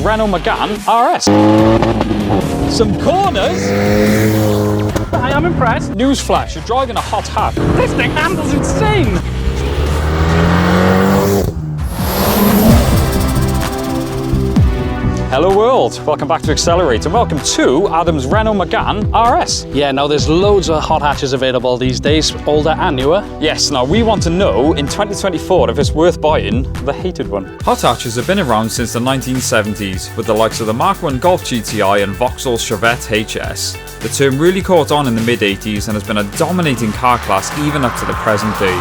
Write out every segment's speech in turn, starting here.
Renault Megane RS. Some corners. I am impressed. Newsflash, you're driving a hot hatch. This thing handles insane. Hello world, welcome back to Accelerate and welcome to Adam's Renault Megane RS. Yeah, now there's loads of hot hatches available these days, older and newer. Yes, now we want to know in 2024 if it's worth buying the hated one. Hot hatches have been around since the 1970s, with the likes of the Mark I Golf GTI and Vauxhall Chevette HS. The term really caught on in the mid-80s and has been a dominating car class even up to the present day.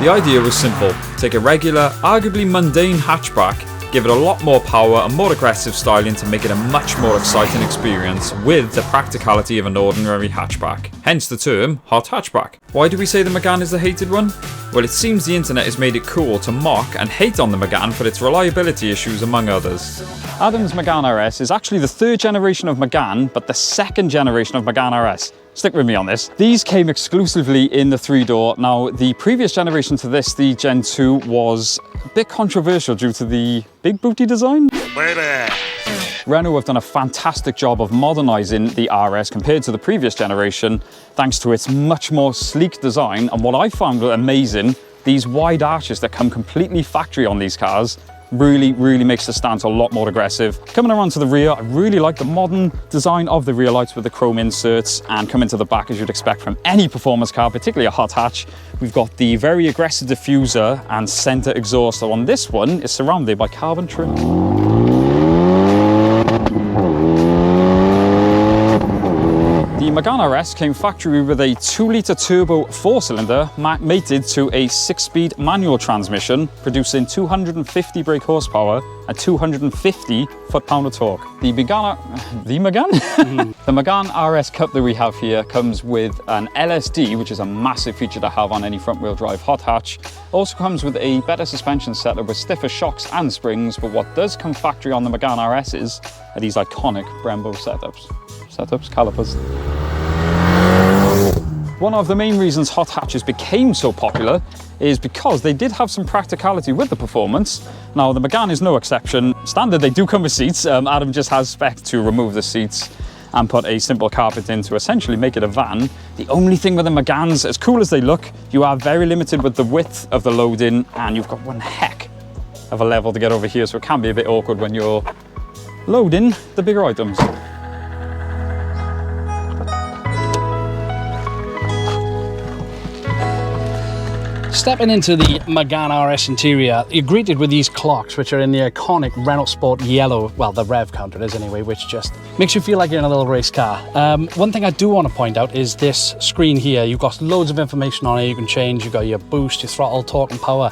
The idea was simple: take a regular, arguably mundane hatchback, give it a lot more power and more aggressive styling to make it a much more exciting experience with the practicality of an ordinary hatchback. Hence the term hot hatchback. Why do we say the Megane is the hated one? Well, it seems the internet has made it cool to mock and hate on the Megane for its reliability issues, among others. Adam's Megane RS is actually the third generation of Megane, but the second generation of Megane RS. Stick with me on this. These came exclusively in the 3-door. Now, the previous generation to this, the Gen 2, was a bit controversial due to the big booty design. Renault have done a fantastic job of modernising the RS compared to the previous generation, thanks to its much more sleek design. And what I found amazing, these wide arches that come completely factory on these cars really makes the stance a lot more aggressive. Coming around to the rear, I really like the modern design of the rear lights with the chrome inserts, and coming to the back, as you'd expect from any performance car, particularly a hot hatch, we've got the very aggressive diffuser and center exhaust. So on this one, it's surrounded by carbon trim. The Megane RS came factory with a 2-litre turbo 4-cylinder mated to a 6-speed manual transmission, producing 250 brake horsepower and 250 foot-pound of torque. The Megane? The Megane RS Cup that we have here comes with an LSD, which is a massive feature to have on any front-wheel drive hot hatch. Also comes with a better suspension setup with stiffer shocks and springs, but what does come factory on the Megane RSs are these iconic Brembo calipers. One of the main reasons hot hatches became so popular is because they did have some practicality with the performance. Now, the Megane is no exception. Standard, they do come with seats. Adam just has spec to remove the seats and put a simple carpet in to essentially make it a van. The only thing with the Meganes, as cool as they look, you are very limited with the width of the loading, and you've got one heck of a level to get over here, so it can be a bit awkward when you're loading the bigger items. Stepping into the Megane RS interior, you're greeted with these clocks, which are in the iconic Renault Sport yellow, well, the rev counter is anyway, which just makes you feel like you're in a little race car. One thing I do want to point out is this screen here. You've got loads of information on it. You can change, you've got your boost, your throttle, torque and power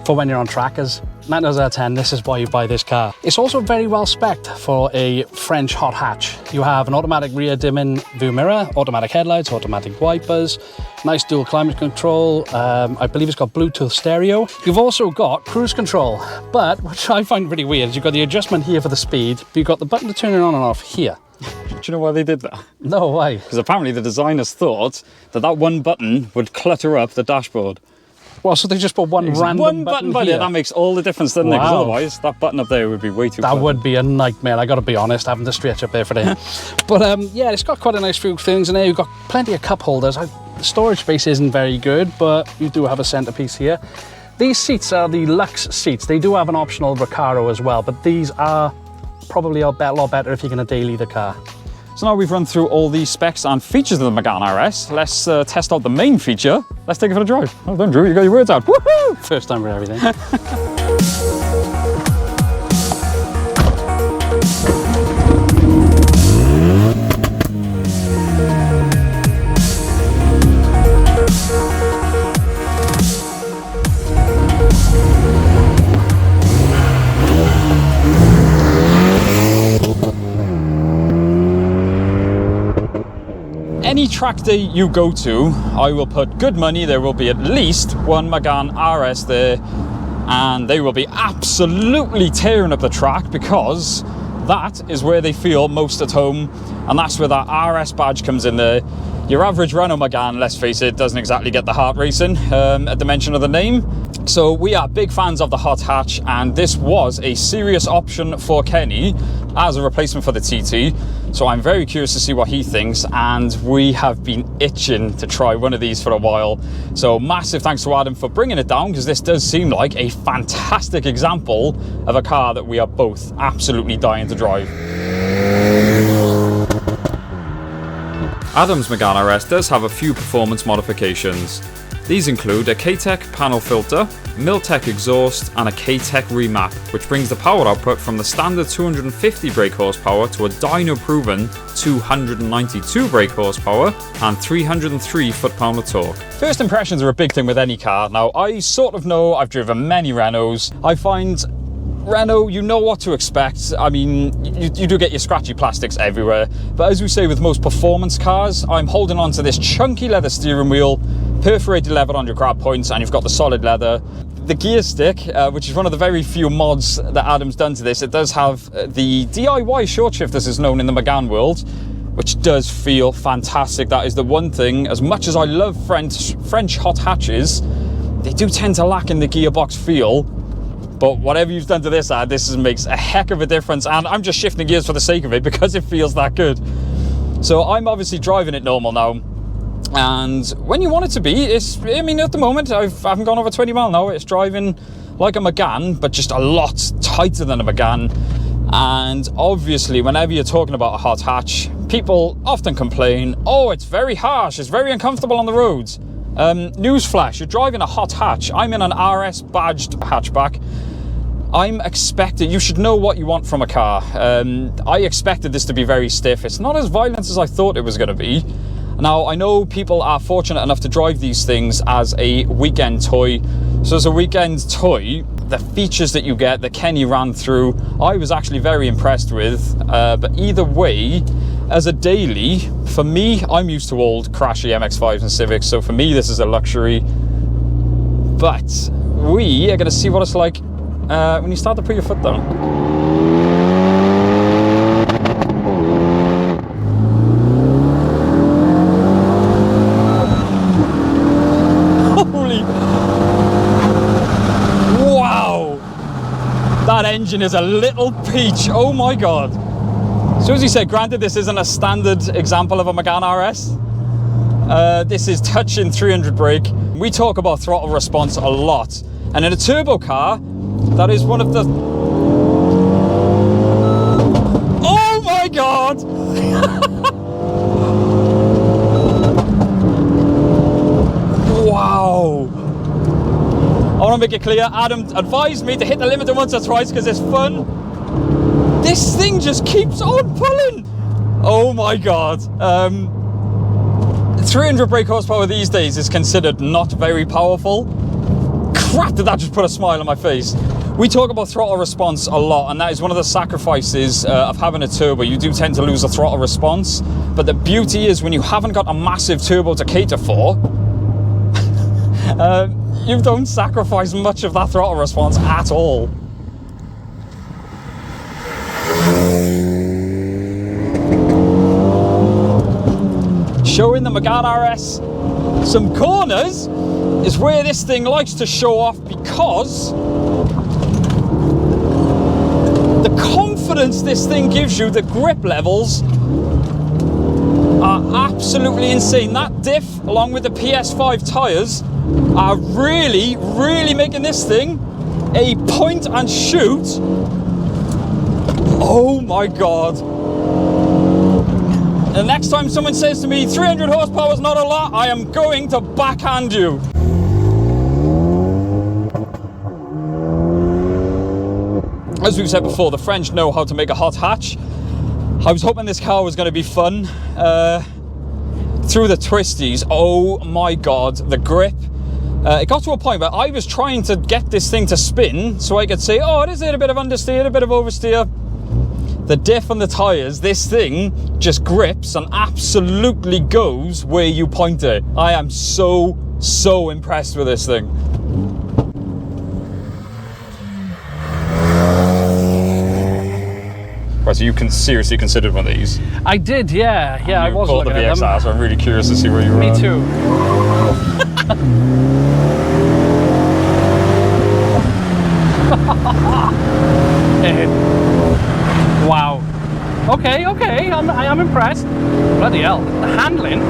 for when you're on trackers. 9 out of 10, this is why you buy this car. It's also very well spec'd for a French hot hatch. You have an automatic rear dimming view mirror, automatic headlights, automatic wipers, nice dual climate control. I believe it's got Bluetooth stereo. You've also got cruise control, but which I find really weird is you've got the adjustment here for the speed, but you've got the button to turn it on and off here. Do you know why they did that? No, why? Because apparently the designers thought that that one button would clutter up the dashboard. Well, so they just put one random button here. Yeah, that makes all the difference, doesn't it? Because otherwise, that button up there would be way too That would be a nightmare, I gotta be honest, having to stretch up there for them. But yeah, it's got quite a nice few things in there. You've got plenty of cup holders. The storage space isn't very good, but you do have a centerpiece here. These seats are the Luxe seats. They do have an optional Recaro as well, but these are probably a lot better if you're gonna daily the car. So now we've run through all the specs and features of the Megane RS. Let's test out the main feature. Let's take it for a drive. Well done, Drew, you got your words out. Woohoo! First time for everything. Any track day you go to, I will put good money there will be at least one Megane RS there, and they will be absolutely tearing up the track because that is where they feel most at home, and that's where that RS badge comes in there. Your average Renault Megane, let's face it, doesn't exactly get the heart racing at the mention of the name. So we are big fans of the hot hatch, and this was a serious option for Kenny as a replacement for the TT. So I'm very curious to see what he thinks, and we have been itching to try one of these for a while. So massive thanks to Adam for bringing it down, because this does seem like a fantastic example of a car that we are both absolutely dying to drive. Adam's Megane RS does have a few performance modifications. These include a K-Tech panel filter, Mil-Tech exhaust, and a K-Tech remap, which brings the power output from the standard 250 brake horsepower to a dyno-proven 292 brake horsepower and 303 foot-pound of torque. First impressions are a big thing with any car. Now, I sort of know, I've driven many Renaults. I find Renault, you know what to expect. I mean, you do get your scratchy plastics everywhere, but as we say with most performance cars, I'm holding on to this chunky leather steering wheel, perforated leather on your grab points, and you've got the solid leather. The gear stick, which is one of the very few mods that Adam's done to this, it does have the DIY short shift, as is known in the Megane world, which does feel fantastic. That is the one thing, as much as I love French hot hatches, they do tend to lack in the gearbox feel. But whatever you've done to this, this makes a heck of a difference, and I'm just shifting gears for the sake of it because it feels that good. So I'm obviously driving it normal now, and when you want it to be, I mean, at the moment, I haven't gone over 20 mile now. It's driving like a Megane, but just a lot tighter than a Megane. And obviously, whenever you're talking about a hot hatch, people often complain, oh, it's very harsh, it's very uncomfortable on the roads. Newsflash, you're driving a hot hatch. I'm in an RS badged hatchback. I'm expected, you should know what you want from a car. I expected this to be very stiff. It's not as violent as I thought it was going to be. Now, I know people are fortunate enough to drive these things as a weekend toy. So as a weekend toy, the features that you get, that Kenny ran through, I was actually very impressed with. But either way, as a daily, for me, I'm used to old crashy MX-5s and Civics, so for me this is a luxury. But we are going to see what it's like when you start to put your foot down. Holy... Wow! That engine is a little peach, oh my god. So as you said, granted this isn't a standard example of a Megane RS. This is touching 300 brake. We talk about throttle response a lot. And in a turbo car, that is one of the... Oh my god! Wow! I want to make it clear, Adam advised me to hit the limiter once or twice because it's fun. This thing just keeps on pulling. Oh my god. 300 brake horsepower these days is considered not very powerful. Crap, did that just put a smile on my face. We talk about throttle response a lot, and that is one of the sacrifices of having a turbo. You do tend to lose the throttle response, but the beauty is when you haven't got a massive turbo to cater for, you don't sacrifice much of that throttle response at all. Showing the Megane RS some corners is where this thing likes to show off, because the confidence this thing gives you, the grip levels are absolutely insane. That diff along with the PS5 tyres are really, really making this thing a point and shoot. Oh my god. The next time someone says to me 300 horsepower is not a lot, I am going to backhand you. As we've said before, the French know how to make a hot hatch. I was hoping this car was going to be fun. Through the twisties, oh my god, the grip. It got to a point where I was trying to get this thing to spin so I could say, oh, is it a bit of understeer, a bit of oversteer? The diff on the tyres, this thing just grips and absolutely goes where you point it. I am so impressed with this thing. Right, so you can seriously considered one of these? I did, yeah. I was looking at them. VXR, so I'm really curious to see where you were. Me too. Wow. Okay, I am impressed. Bloody hell. The handling,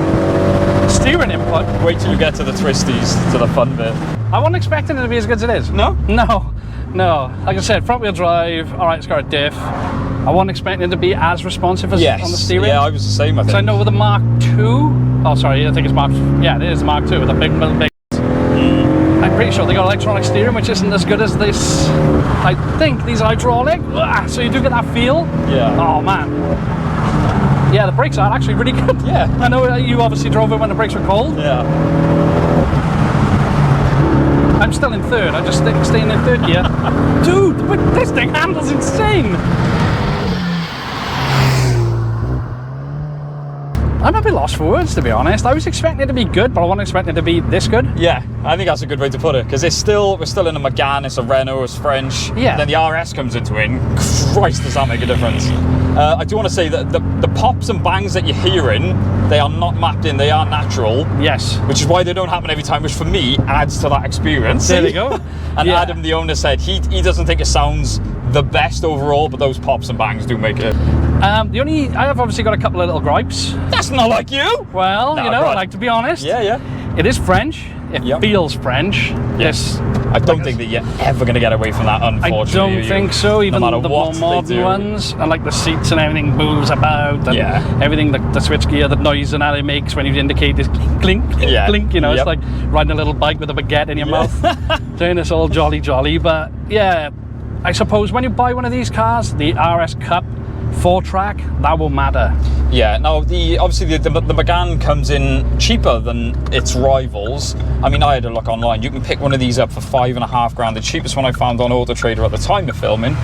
steering input. Wait till you get to the twisties, to the fun bit. I wasn't expecting it to be as good as it is. No? No. Like I said, front wheel drive, all right, it's got a diff. I wasn't expecting it to be as responsive as on the steering. Yeah, I was the same, I think. So I know with the Mark II, oh sorry, I think it's Mark, yeah, it is the Mark II with a big. I'm pretty sure they got electronic steering, which isn't as good as this. I think these are hydraulic, so you do get that feel. Yeah. Oh man. Yeah, the brakes are actually really good. Yeah. I know you obviously drove it when the brakes were cold. Yeah. I'm still in third, I just staying in third gear. Dude, but this thing handles insane. I'm a bit lost for words, to be honest. I was expecting it to be good, but I wasn't expecting it to be this good. Yeah, I think that's a good way to put it, because we're still in a Megane, it's a Renault, it's French. Yeah. Then the RS comes into it, and Christ, does that make a difference. I do want to say that the pops and bangs that you're hearing, they are not mapped in, they are natural. Yes. Which is why they don't happen every time, which for me adds to that experience. There we go. And Yeah. Adam, the owner, said he doesn't think it sounds the best overall, but those pops and bangs do make it. I have obviously got a couple of little gripes. That's not like you! Well, No, you know, go I on. like to be honest. Yeah. It is French. It Yep. feels French. Yes. I don't think that you're ever going to get away from that, I unfortunately. don't think so, even no matter the more what they modern do. ones, and like the seats and everything moves about, and Yeah. everything, the switch gear, the noise and that it makes when you indicate this clink, Yeah. clink, you know, Yep. it's like riding a little bike with a baguette in your mouth, doing this all jolly, but yeah, I suppose when you buy one of these cars, the RS Cup 4-track, that will matter. Yeah, now obviously the Megane comes in cheaper than its rivals. I mean, I had a look online. You can pick one of these up for $5.5 grand. The cheapest one I found on Auto Trader at the time of filming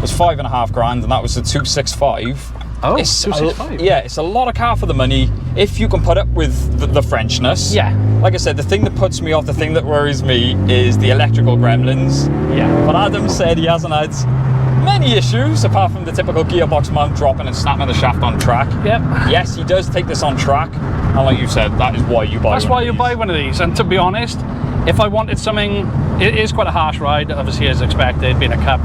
was $5.5 grand, and that was the 265. Oh, it's 265. Yeah, it's a lot of car for the money if you can put up with the Frenchness. Yeah. Like I said, the thing that puts me off, the thing that worries me is the electrical gremlins. Yeah. But Adam said he hasn't had many issues apart from the typical gearbox mount dropping and snapping the shaft on track. Yep. Yes, he does take this on track, and like you said, that is why you buy That's one why of you these. buy one of these. And to be honest, if I wanted something, it is quite a harsh ride, obviously as expected, being a Cup.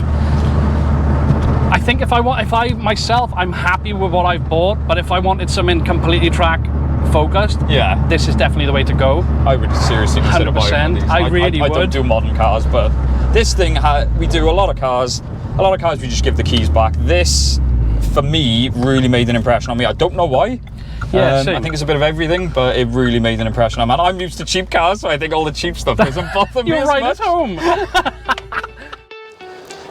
I think if I myself, I'm happy with what I've bought, but if I wanted something completely track focused, Yeah, this is definitely the way to go. I would seriously consider buying one of 100%. these. I really I don't would. do modern cars, but this thing, we do a lot of cars. A lot of cars we just give the keys back. This, for me, really made an impression on me. I don't know why. Yeah, I same. think it's a bit of everything, but it really made an impression on me. And I'm used to cheap cars, so I think all the cheap stuff doesn't bother me You're as right much. at home.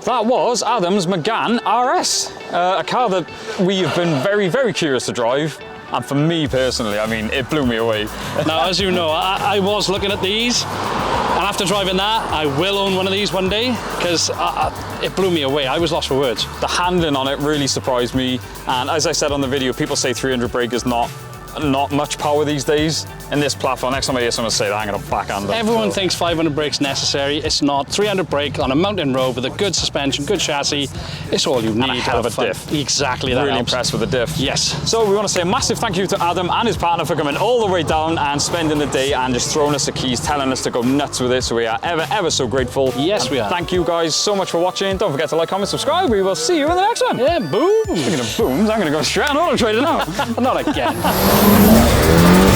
That was Adam's Megane RS, a car that we've been very, very curious to drive. And for me personally, I mean, it blew me away. Now, as you know, I was looking at these, and after driving that, I will own one of these one day, because it blew me away. I was lost for words. The handling on it really surprised me. And as I said on the video, people say 300 brake is not much power these days. In this platform, next time I hear someone say that, I'm going to backhand them. Everyone thinks 500 brake's necessary. It's not. 300 brake on a mountain road with a good suspension, good chassis. It's all you need. a hell of a to have diff. fun. Exactly, that Really helps. impressed with the diff. Yes. So we want to say a massive thank you to Adam and his partner for coming all the way down and spending the day and just throwing us the keys, telling us to go nuts with it. So we are ever so grateful. Yes, And we are. Thank you guys so much for watching. Don't forget to like, comment, subscribe. We will see you in the next one. Yeah, boom. Speaking of booms, I'm going to go straight on Auto Trader now. Not again.